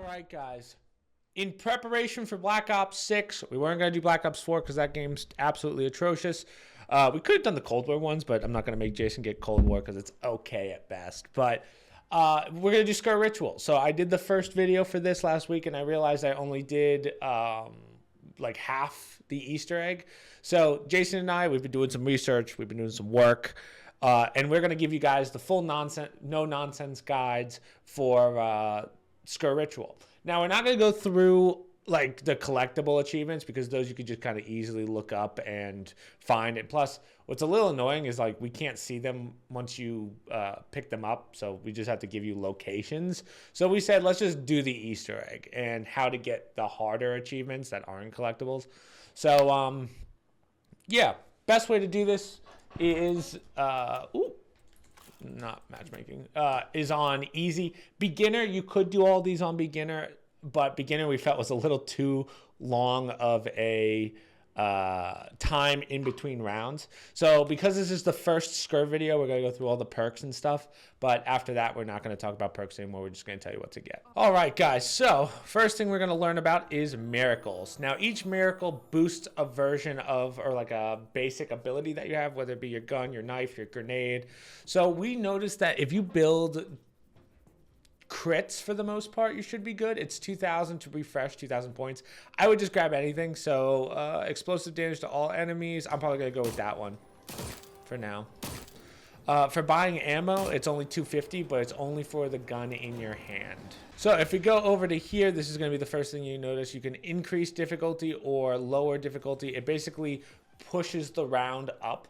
right, guys. In preparation for Black Ops 6, we weren't going to do Black Ops 4 because that game's absolutely atrocious. We could have done the Cold War ones, but I'm not going to make Jason get Cold War because it's okay at best. But we're going to do Sker Ritual. So I did the first video for this last week, and I realized I only did like half the Easter egg. So Jason and I, we've been doing some research. We've been doing some work. And we're going to give you guys the full no-nonsense guides for Sker Ritual. Now, we're not going to go through like the collectible achievements because those you could just kind of easily look up and find. And plus, what's a little annoying is like we can't see them once you pick them up. So we just have to give you locations. So we said, let's just do the Easter egg and how to get the harder achievements that aren't collectibles. So, yeah, best way to do this is, not matchmaking, is on easy. Beginner, you could do all these on beginner, but beginner we felt was a little too long of a time in between rounds. So because this is the first Sker video, we're going to go through all the perks and stuff. But after that, we're not going to talk about perks anymore. We're just going to tell you what to get. All right, guys. So first thing we're going to learn about is miracles. Now, each miracle boosts a version of, or like a basic ability that you have, whether it be your gun, your knife, your grenade. So we noticed that if you build crits for the most part, you should be good. It's 2,000 to refresh, 2,000 points. I would just grab anything. So explosive damage to all enemies. I'm probably going to go with that one for now. For buying ammo, it's only 250, but it's only for the gun in your hand. So if we go over to here, this is going to be the first thing you notice. You can increase difficulty or lower difficulty. It basically pushes the round up.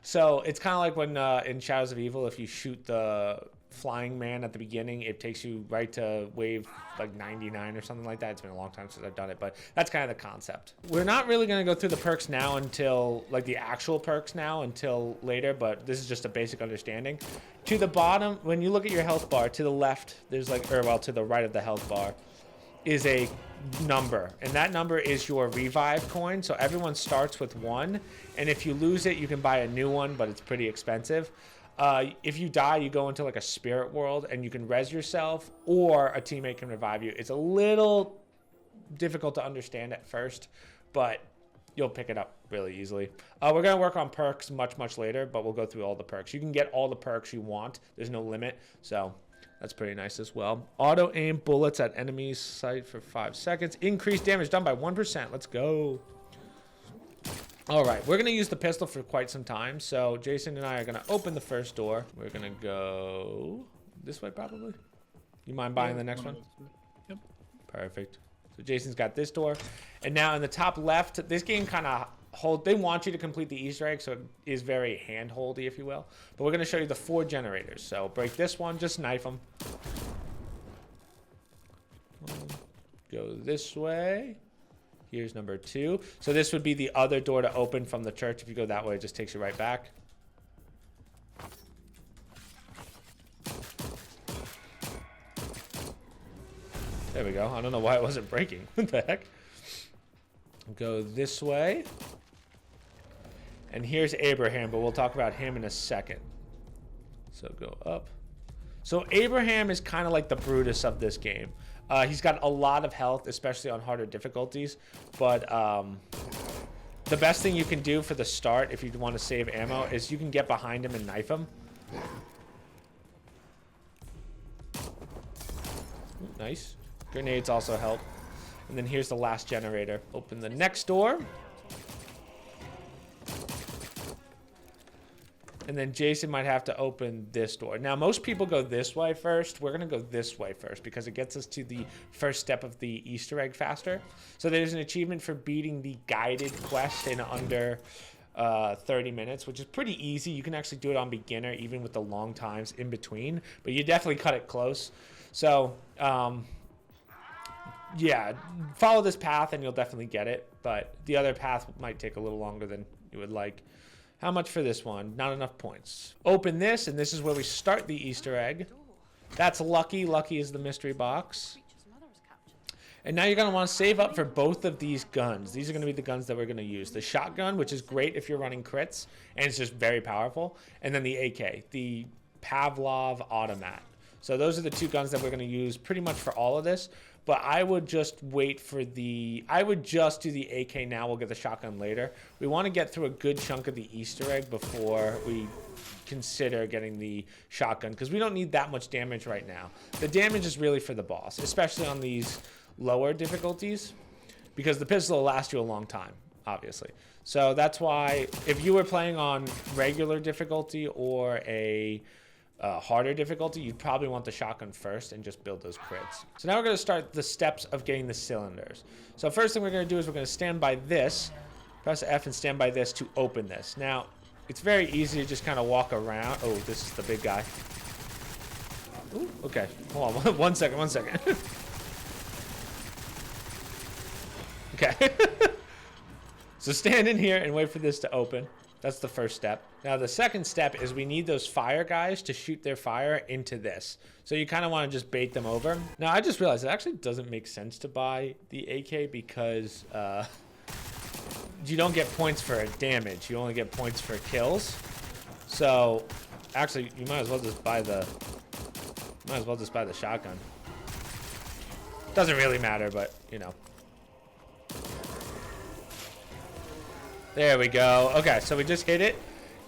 So it's kind of like when in Shadows of Evil, if you shoot the flying man at the beginning, it takes you right to wave like 99 or something like that. It's been a long time since I've done it, but that's kind of the concept. We're not really going to go through the perks now until like the actual perks now until later, but this is just a basic understanding. To the bottom, when you look at your health bar, to the left, there's like, or well, to the right of the health bar is a number, and that number is your revive coin. So everyone starts with 1, and if you lose it, you can buy a new one, but it's pretty expensive. If you die, you go into like a spirit world and you can res yourself, or a teammate can revive you. It's a little difficult to understand at first, but you'll pick it up really easily. We're going to work on perks much later, but we'll go through all the perks. You can get all the perks you want. There's no limit, so that's pretty nice as well. Auto aim bullets at enemies sight for 5 seconds. Increased damage done by 1%. Let's go. All right, we're going to use the pistol for quite some time. So Jason and I are going to open the first door. We're going to go this way probably. You mind buying the next one? Yep. Perfect. So Jason's got this door. And now in the top left, this game kind of they want you to complete the Easter egg, so it is very hand-holdy, if you will. But we're going to show you the 4 generators. So break this one, just knife them. Go this way. Here's number 2. So this would be the other door to open from the church. If you go that way, it just takes you right back. There we go. I don't know why it wasn't breaking. What the heck? Go this way. And here's Abraham, but we'll talk about him in a second. So go up. So Abraham is kind of like the Brutus of this game. He's got a lot of health, especially on harder difficulties. But the best thing you can do for the start, if you want to save ammo, is you can get behind him and knife him. Nice. Grenades also help. And then here's the last generator. Open the next door. And then Jason might have to open this door. Now, most people go this way first. We're going to go this way first because it gets us to the first step of the Easter egg faster. So there's an achievement for beating the guided quest in under 30 minutes, which is pretty easy. You can actually do it on beginner, even with the long times in between. But you definitely cut it close. So, yeah, follow this path and you'll definitely get it. But the other path might take a little longer than you would like. How much for this one? Not enough points. Open this, and this is where we start the Easter egg. That's Lucky. Lucky is the mystery box. And now you're going to want to save up for both of these guns. These are going to be the guns that we're going to use. The shotgun, which is great if you're running crits, and it's just very powerful. And then the AK, the Pavlov automat. So those are the 2 guns that we're going to use pretty much for all of this. but I would just wait for I would just do the AK now. We'll get the shotgun later. We want to get through a good chunk of the Easter egg before we consider getting the shotgun, because we don't need that much damage right now. The damage is really for the boss, especially on these lower difficulties, because the pistol will last you a long time, obviously. So that's why if you were playing on regular difficulty or a harder difficulty, you'd probably want the shotgun first and just build those crits. So now we're going to start the steps of getting the cylinders. So first thing we're going to do is we're going to stand by this, press F and stand by this to open this. Now, it's very easy to just kind of walk around. Oh, this is the big guy. Ooh, okay, hold on, one second. Okay. So stand in here and wait for this to open. That's the first step. Now the second step is we need those fire guys to shoot their fire into this. So you kind of want to just bait them over. Now I just realized it actually doesn't make sense to buy the AK because you don't get points for damage. You only get points for kills. So actually you might as well just buy the shotgun. Doesn't really matter, but you know. There we go. Okay, so we just hit it.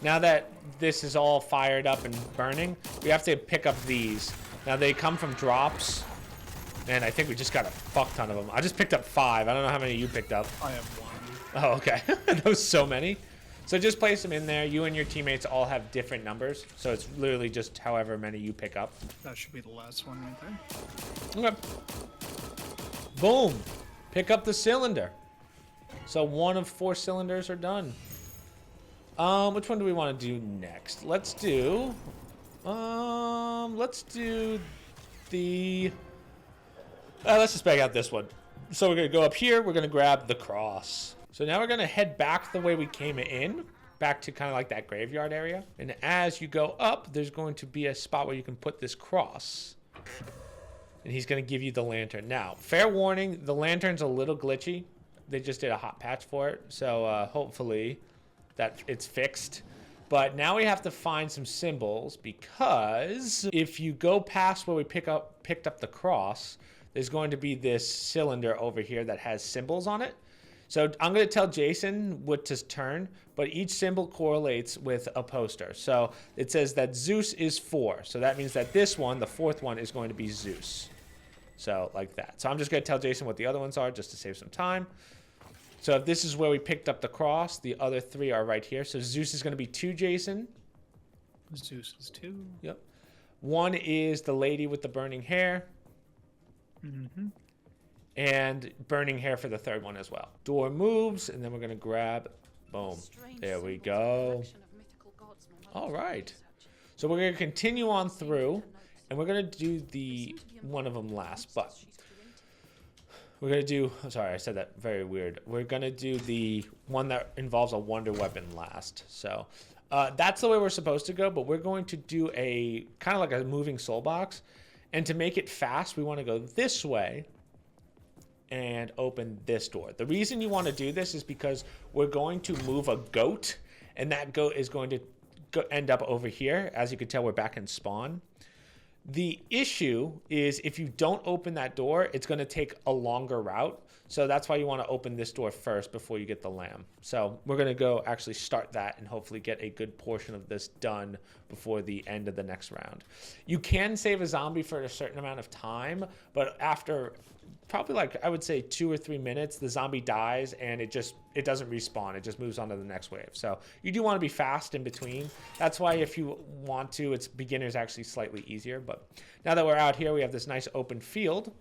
Now that this is all fired up and burning, we have to pick up these. Now they come from drops, and I think we just got a fuck ton of them. I just picked up 5. I don't know how many you picked up. I have 1. Oh, okay. That was so many. So just place them in there. You and your teammates all have different numbers, so it's literally just however many you pick up. That should be the last one right there. Okay. Boom. Pick up the cylinder. So 1 of 4 cylinders are done. Which one do we want to do next? Let's do the, let's just bag out this one. So we're going to go up here. We're going to grab the cross. So now we're going to head back the way we came in, back to kind of like that graveyard area. And as you go up, there's going to be a spot where you can put this cross. And he's going to give you the lantern. Now, fair warning, the lantern's a little glitchy. They just did a hot patch for it, so hopefully that it's fixed. But now we have to find some symbols, because if you go past where we picked up the cross, there's going to be this cylinder over here that has symbols on it. So I'm going to tell Jason what to turn, but each symbol correlates with a poster. So it says that Zeus is 4, so that means that this one, the 4th one, is going to be Zeus. So like that. So I'm just going to tell Jason what the other ones are just to save some time. So if this is where we picked up the cross, the other 3 are right here. So Zeus is going to be 2, Jason. Zeus is 2. Yep. 1 is the lady with the burning hair. Mm-hmm. And burning hair for the 3rd one as well. Door moves, and then we're going to grab, boom. There we go. All right. So we're going to continue on through, and we're going to do the one of them last, but we're going to do, I'm sorry, I said that very weird. We're going to do the one that involves a wonder weapon last. So that's the way we're supposed to go, but we're going to do a kind of like a moving soul box. And to make it fast, we want to go this way and open this door. The reason you want to do this is because we're going to move a goat, and that goat is going to end up over here. As you can tell, we're back in spawn. The issue is if you don't open that door, it's going to take a longer route. So that's why you want to open this door first before you get the lamb. So we're going to go actually start that and hopefully get a good portion of this done before the end of the next round. You can save a zombie for a certain amount of time, but after probably like I would say 2 or 3 minutes, the zombie dies and it doesn't respawn. It just moves on to the next wave. So you do want to be fast in between. That's why if you want to, it's beginner's actually slightly easier. But now that we're out here, we have this nice open field.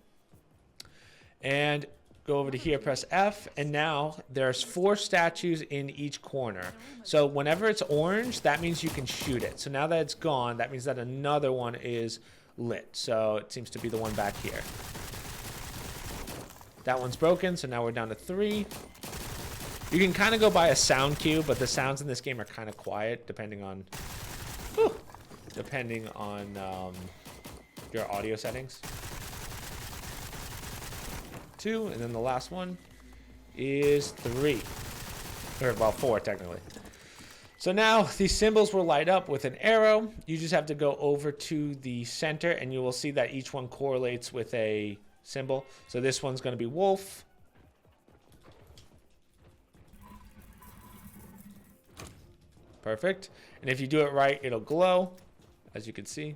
And go over to here, press F, and now there's 4 statues in each corner. So whenever it's orange, that means you can shoot it. So now that it's gone, that means that another one is lit. So it seems to be the one back here. That one's broken, so now we're down to 3. You can kind of go by a sound cue, but the sounds in this game are kind of quiet, depending on your audio settings. 2, and then the last one is 3. Or, well, 4, technically. So now these symbols will light up with an arrow. You just have to go over to the center, and you will see that each one correlates with a symbol. So this one's going to be wolf. Perfect. And if you do it right, it'll glow, as you can see.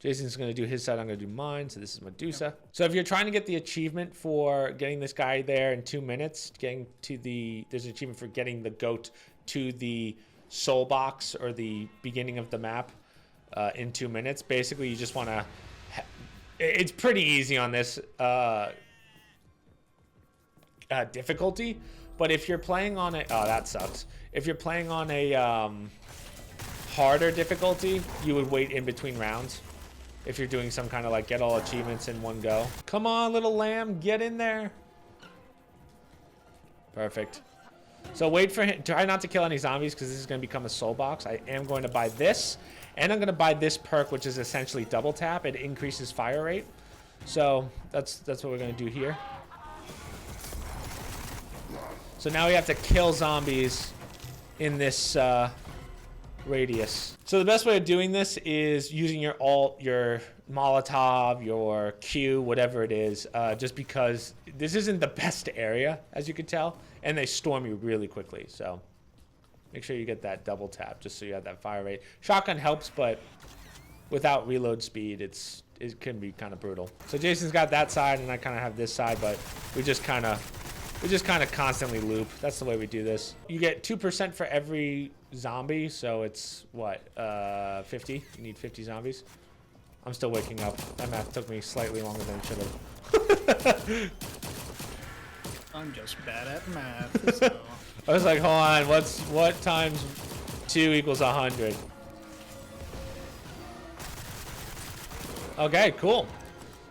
Jason's going to do his side. I'm going to do mine. So this is Medusa. So if you're trying to get the achievement for getting this guy there in 2 minutes, there's an achievement for getting the goat to the soul box or the beginning of the map in 2 minutes. Basically, you just want to... It's pretty easy on this difficulty. But if you're playing on a... Oh, that sucks. If you're playing on a harder difficulty, you would wait in between rounds. If you're doing some kind of like get all achievements in one go. Come on, little lamb, get in there. Perfect. So wait for him. Try not to kill any zombies because this is going to become a soul box. I am going to buy this. And I'm going to buy this perk, which is essentially double tap. It increases fire rate. So that's what we're going to do here. So now we have to kill zombies in this radius. So the best way of doing this is using your alt, your Molotov, your Q, whatever it is, just because this isn't the best area, as you can tell, and they storm you really quickly. So make sure you get that double tap just so you have that fire rate. Shotgun helps, but without reload speed, it can be kind of brutal. So Jason's got that side, and I kind of have this side, but we just kind of constantly loop. That's the way we do this. You get 2% for every zombie, so it's what, 50? You need 50 zombies. I'm still waking up. That math took me slightly longer than it should have. I'm just bad at math. So. I was like, hold on, what times 2 equals 100? Okay, cool.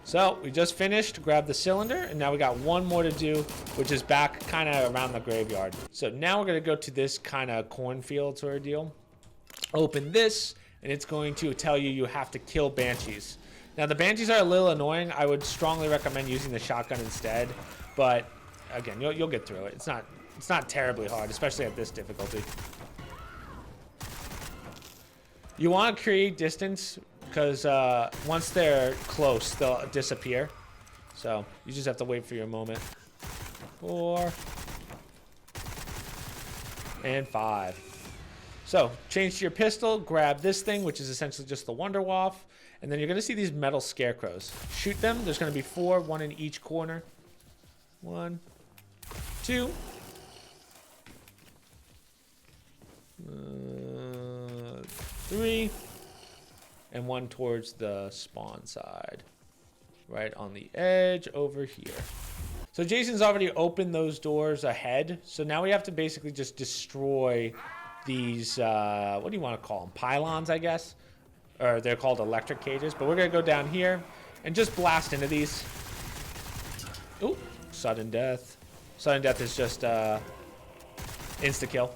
So we just finished, grab the cylinder, and now we got one more to do, which is back kind of around the graveyard. So now we're going to go to this kind of cornfield sort of deal. Open this, and it's going to tell you have to kill banshees. Now the banshees are a little annoying. I would strongly recommend using the shotgun instead, but again, you'll get through it. It's not terribly hard, especially at this difficulty. You want to create distance, because once they're close, they'll disappear. So you just have to wait for your moment. 4 and 5. So change to your pistol, grab this thing, which is essentially just the Wonder Waff, and then you're going to see these metal scarecrows. Shoot them. There's going to be 4, 1 in each corner. 1, 2. 3. And 1 towards the spawn side. Right on the edge over here. So Jason's already opened those doors ahead. So now we have to basically just destroy these, what do you want to call them? Pylons, I guess. Or they're called electric cages. But we're going to go down here and just blast into these. Ooh, sudden death. Sudden death is just insta-kill.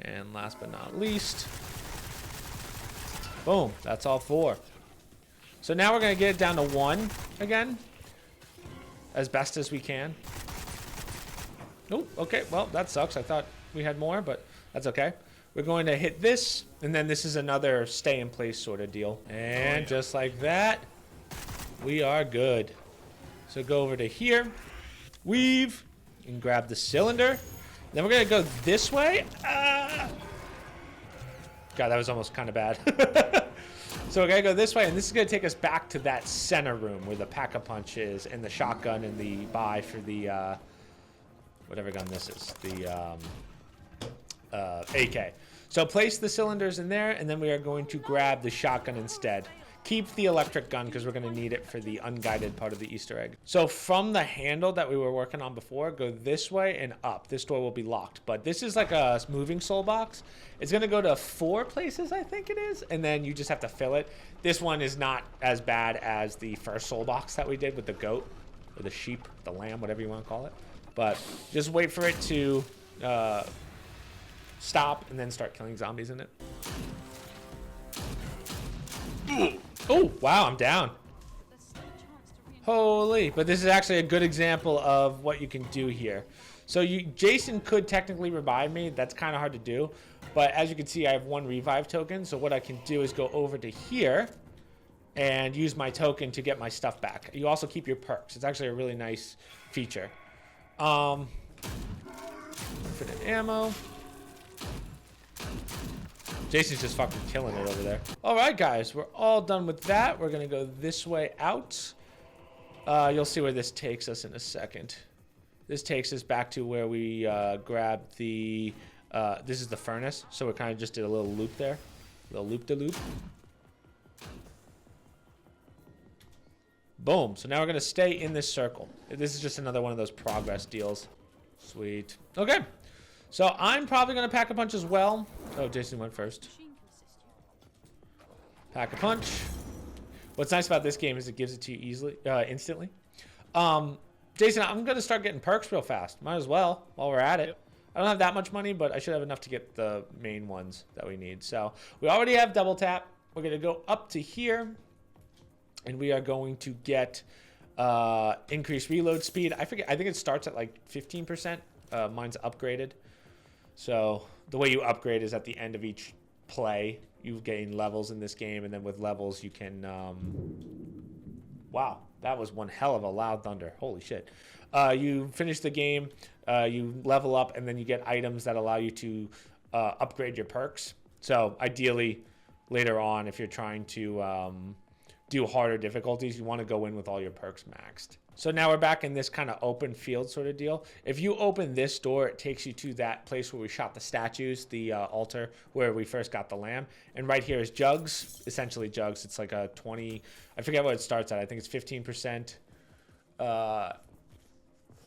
And last but not least, boom, that's all 4. So now we're going to get it down to 1 again, as best as we can. Oh, okay, well, that sucks. I thought we had more, but that's okay. We're going to hit this, and then this is another stay in place sort of deal. And just like that, we are good. So go over to here, weave, and grab the cylinder. Then we're going to go this way. God, that was almost kind of bad. So we're going to go this way, and this is going to take us back to that center room where the pack-a-punch is, and the shotgun and the buy for the, whatever gun this is, the AK. So place the cylinders in there, and then we are going to grab the shotgun instead. Keep the electric gun because we're going to need it for the unguided part of the Easter egg. So from the handle that we were working on before, go this way and up. This door will be locked, but this is like a moving soul box. It's going to go to 4 places, I think it is, and then you just have to fill it. This one is not as bad as the first soul box that we did with the goat or the sheep, the lamb, whatever you want to call it. But just wait for it to stop and then start killing zombies in it. Oh, wow, I'm down. Holy, but this is actually a good example of what you can do here. So Jason could technically revive me. That's kind of hard to do. But as you can see, I have 1 revive token. So what I can do is go over to here and use my token to get my stuff back. You also keep your perks. It's actually a really nice feature. Infinite ammo. Jason's just fucking killing it over there. All right, guys, we're all done with that. We're gonna go this way out. You'll see where this takes us in a second. This takes us back to where we grabbed the, this is the furnace. So we kind of just did a little loop there. A little loop-de-loop. Boom. So now we're gonna stay in this circle. This is just another one of those progress deals. Sweet. Okay. So I'm probably gonna pack a punch as well. Oh, Jason went first. Pack a punch. What's nice about this game is it gives it to you easily, instantly. Jason, I'm gonna start getting perks real fast. Might as well while we're at it. Yep. I don't have that much money, but I should have enough to get the main ones that we need. So we already have double tap. We're gonna go up to here, and we are going to get increased reload speed. I forget. I think it starts at like 15%. Mine's upgraded. So the way you upgrade is at the end of each play. You gain levels in this game, and then with levels you can. Wow, that was one hell of a loud thunder. Holy shit! You finish the game, you level up, and then you get items that allow you to upgrade your perks. So ideally, later on, if you're trying to do harder difficulties, you want to go in with all your perks maxed. So now we're back in this kind of open field sort of deal. If you open this door, it takes you to that place where we shot the statues, the altar where we first got the lamb. And right here is jugs, essentially jugs. It's like a 20, I forget what it starts at. I think it's 15%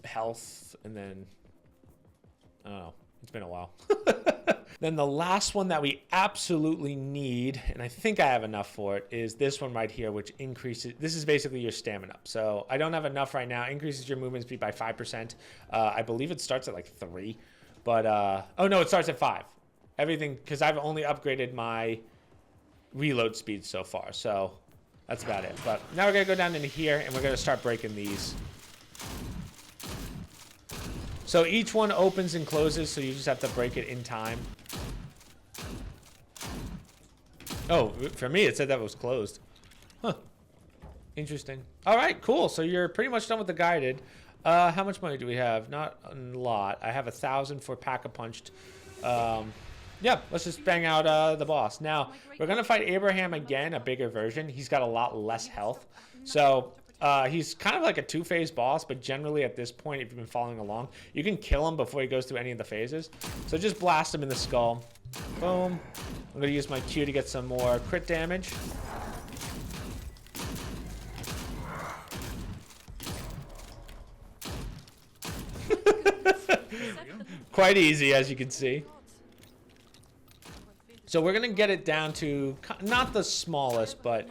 health, and then, I don't know, it's been a while. Then the last one that we absolutely need, and I think I have enough for it, is this one right here, which increases, this is basically your stamina. So I don't have enough right now. Increases your movement speed by 5%. I believe it starts at like 3, but, oh no, it starts at 5. Everything, because I've only upgraded my reload speed so far, so that's about it. But now we're gonna go down into here, and we're gonna start breaking these. So each one opens and closes, so you just have to break it in time. Oh, for me, it said that was closed. Huh. Interesting. All right, cool. So you're pretty much done with the guided. How much money do we have? Not a lot. I have 1,000 for Pack-a-Punched. Yeah, let's just bang out the boss. Now, we're going to fight Abraham again, a bigger version. He's got a lot less health. So he's kind of like a 2-phase boss, but generally at this point, if you've been following along, you can kill him before he goes through any of the phases. So just blast him in the skull. Boom. I'm going to use my Q to get some more crit damage. Quite easy, as you can see. So we're going to get it down to, not the smallest, but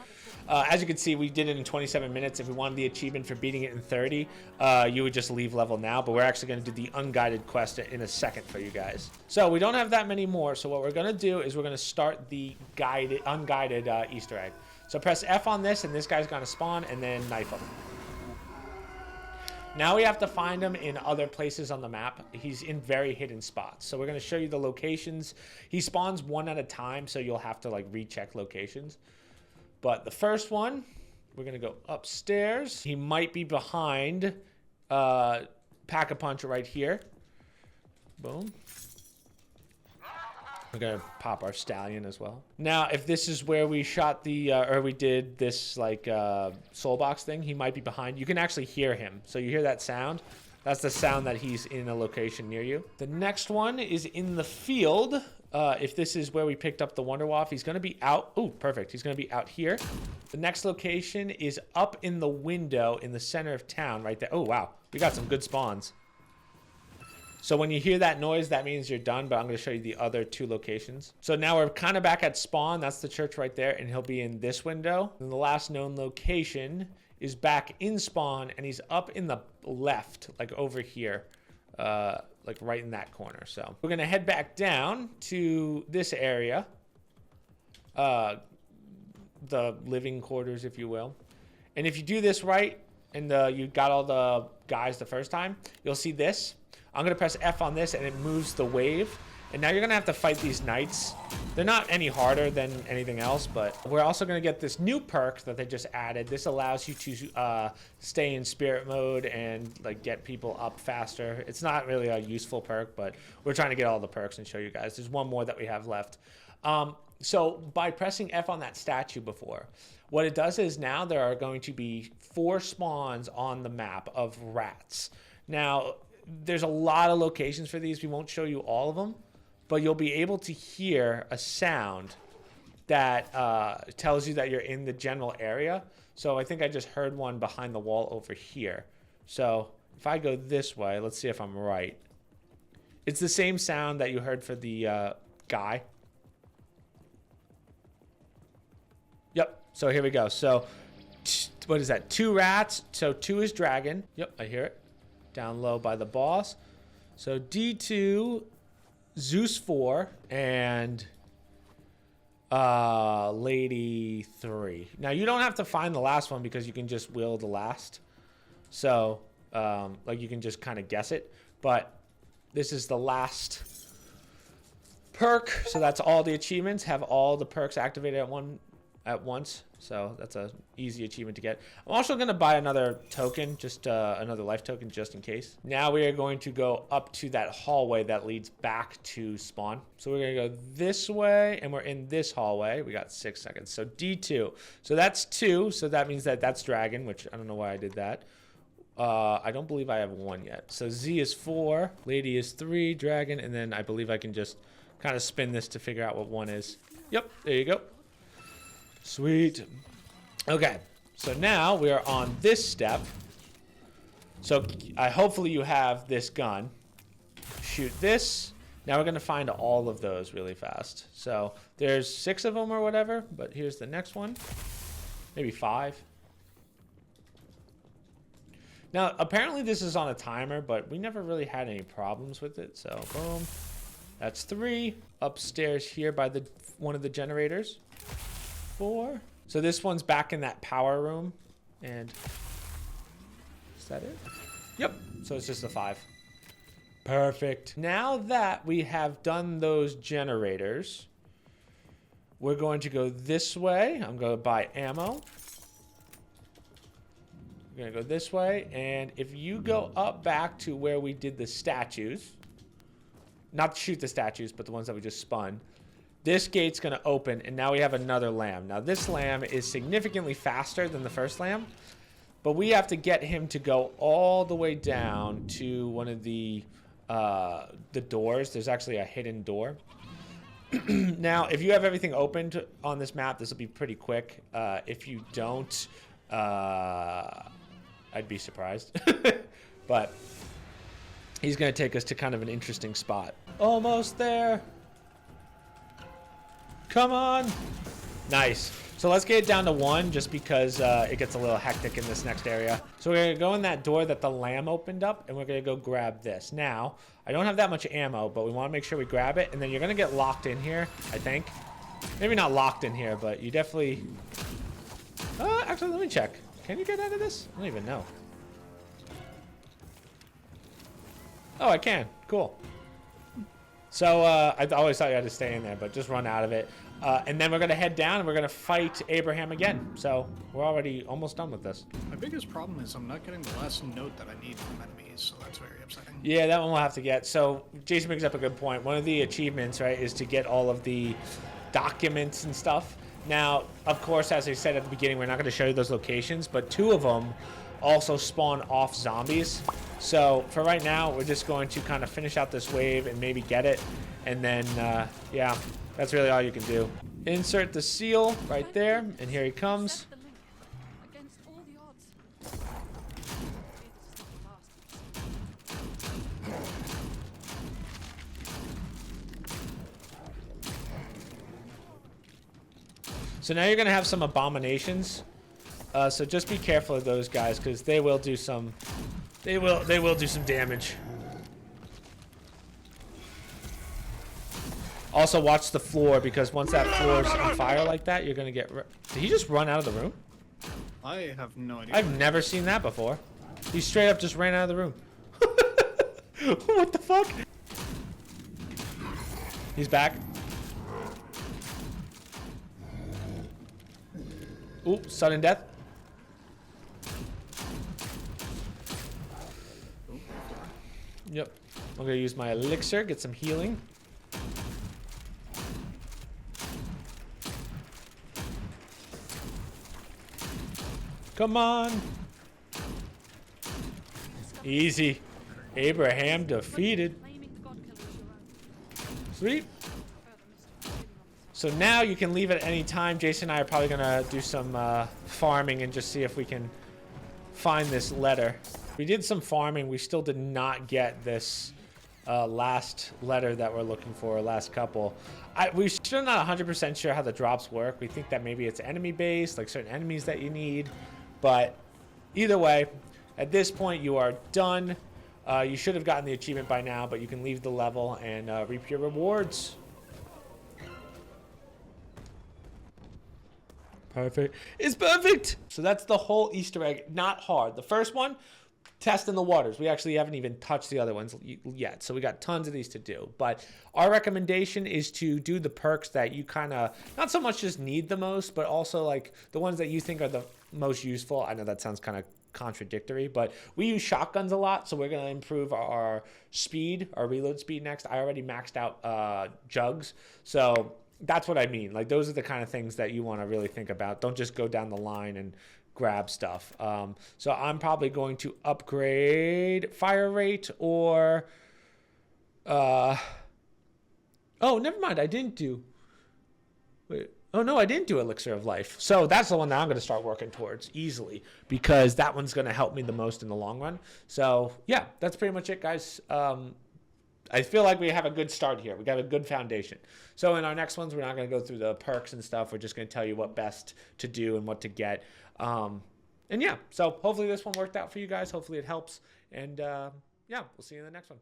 as you can see, we did it in 27 minutes. If we wanted the achievement for beating it in 30, you would just leave level now. But we're actually going to do the unguided quest in a second for you guys. So we don't have that many more. So what we're going to do is we're going to start the unguided Easter egg. So press F on this, and this guy's going to spawn, and then knife him. Now we have to find him in other places on the map. He's in very hidden spots. So we're going to show you the locations. He spawns one at a time, so you'll have to like recheck locations. But the first one, we're going to go upstairs. He might be behind Pack-a-Punch right here. Boom. We're going to pop our stallion as well. Now, if this is where we shot the, or we did this like soul box thing, he might be behind. You can actually hear him. So you hear that sound? That's the sound that he's in a location near you. The next one is in the field. If this is where we picked up the Wonder Waff, he's going to be out. Oh, perfect. He's going to be out here. The next location is up in the window in the center of town right there. Oh, wow. We got some good spawns. So when you hear that noise, that means you're done, but I'm going to show you the other 2 locations. So now we're kind of back at spawn. That's the church right there, and he'll be in this window. And the last known location is back in spawn, and he's up in the left, like over here, like right in that corner. So we're going to head back down to this area, the living quarters, if you will. And if you do this right, and you got all the guys the first time, you'll see this. I'm going to press F on this, and it moves the wave. And now you're going to have to fight these knights. They're not any harder than anything else, but we're also going to get this new perk that they just added. This allows you to stay in spirit mode and like get people up faster. It's not really a useful perk, but we're trying to get all the perks and show you guys. There's one more that we have left. So by pressing F on that statue before, what it does is now there are going to be 4 spawns on the map of rats. Now, there's a lot of locations for these. We won't show you all of them, but you'll be able to hear a sound that tells you that you're in the general area. So I think I just heard one behind the wall over here. So if I go this way, let's see if I'm right. It's the same sound that you heard for the guy. Yep. So here we go. So what is that? 2 rats. So 2 is dragon. Yep, I hear it. Down low by the boss. So D2, Zeus 4, and Lady 3. Now you don't have to find the last one because you can just will the last. So like you can just kind of guess it. But this is the last perk. So that's all the achievements. Have all the perks activated at once. So that's a easy achievement to get. I'm also going to buy another token, just another life token, just in case. Now we are going to go up to that hallway that leads back to spawn. So we're going to go this way, and we're in this hallway. We got 6 seconds. So D2. So that's 2. So that means that that's dragon, which I don't know why I did that. I don't believe I have 1 yet. So Z is 4, Lady is 3, dragon, and then I believe I can just kind of spin this to figure out what 1 is. Yep, there you go. Sweet. Okay, so now we are on this step. So hopefully you have this gun. Shoot this. Now we're going to find all of those really fast. So there's 6 of them or whatever, but here's the next one. Maybe 5. Now, apparently this is on a timer, but we never really had any problems with it. So boom. That's 3. Upstairs here by one of the generators. 4. So this one's back in that power room. And is that it? Yep. So it's just a 5. Perfect. Now that we have done those generators, we're going to go this way. I'm going to buy ammo. We're going to go this way. And if you go up back to where we did the statues, not shoot the statues, but the ones that we just spun, this gate's going to open, and now we have another lamb. Now, this lamb is significantly faster than the first lamb, but we have to get him to go all the way down to one of the doors. There's actually a hidden door. Now, if you have everything opened on this map, this will be pretty quick. If you don't, I'd be surprised. But he's going to take us to kind of an interesting spot. Almost there. Come on. Nice. So let's get it down to 1 just because it gets a little hectic in this next area. So we're going to go in that door that the lamb opened up, and we're going to go grab this. Now, I don't have that much ammo, but we want to make sure we grab it, and then you're going to get locked in here, I think. Maybe not locked in here, but you definitely... actually, let me check. Can you get out of this? I don't even know. Oh, I can. Cool. So I always thought you had to stay in there, but just run out of it. And then we're going to head down and we're going to fight Abraham again. So we're already almost done with this. My biggest problem is I'm not getting the last note that I need from enemies, so that's very upsetting. Yeah, that one we'll have to get. So Jason brings up a good point. One of the achievements, right, is to get all of the documents and stuff. Now, of course, as I said at the beginning, we're not going to show you those locations, but 2 of them also spawn off zombies. So for right now, we're just going to kind of finish out this wave and maybe get it. And then, yeah, that's really all you can do. Insert the seal right there, and here he comes. So now you're going to have some abominations. So just be careful of those guys, because they will do some... They will do some damage. Also, watch the floor, because once that floor is on fire like that, you're gonna get... Did he just run out of the room? I have no idea. I've never seen that before. He straight up just ran out of the room. What the fuck? He's back. Ooh, sudden death. Yep. I'm gonna use my elixir, get some healing. Come on. Easy. Abraham defeated. Sweet. So now you can leave at any time. Jason and I are probably gonna do some farming and just see if we can find this letter. We did some farming. We still did not get this last letter that we're looking for, last couple. We're still not 100% sure how the drops work. We think that maybe it's enemy based, like certain enemies that you need. But either way, at this point you are done. You should have gotten the achievement by now, but you can leave the level and reap your rewards. Perfect. It's perfect. So that's the whole Easter egg. Not hard. The first one, test in the waters. We actually haven't even touched the other ones yet. So we got tons of these to do. But our recommendation is to do the perks that you kind of, not so much just need the most, but also like the ones that you think are the most useful. I know that sounds kind of contradictory, but we use shotguns a lot. So we're going to improve our speed, our reload speed next. I already maxed out jugs. So that's what I mean. Like, those are the kind of things that you want to really think about. Don't just go down the line and grab stuff. So I'm probably going to upgrade fire rate or... oh, never mind. I didn't do... Wait. Oh, no, I didn't do Elixir of Life. So that's the one that I'm going to start working towards easily, because that one's going to help me the most in the long run. So, yeah, that's pretty much it, guys. I feel like we have a good start here. We got a good foundation. So in our next ones, we're not going to go through the perks and stuff. We're just going to tell you what best to do and what to get. And yeah, so hopefully this one worked out for you guys. Hopefully it helps. And yeah, we'll see you in the next one.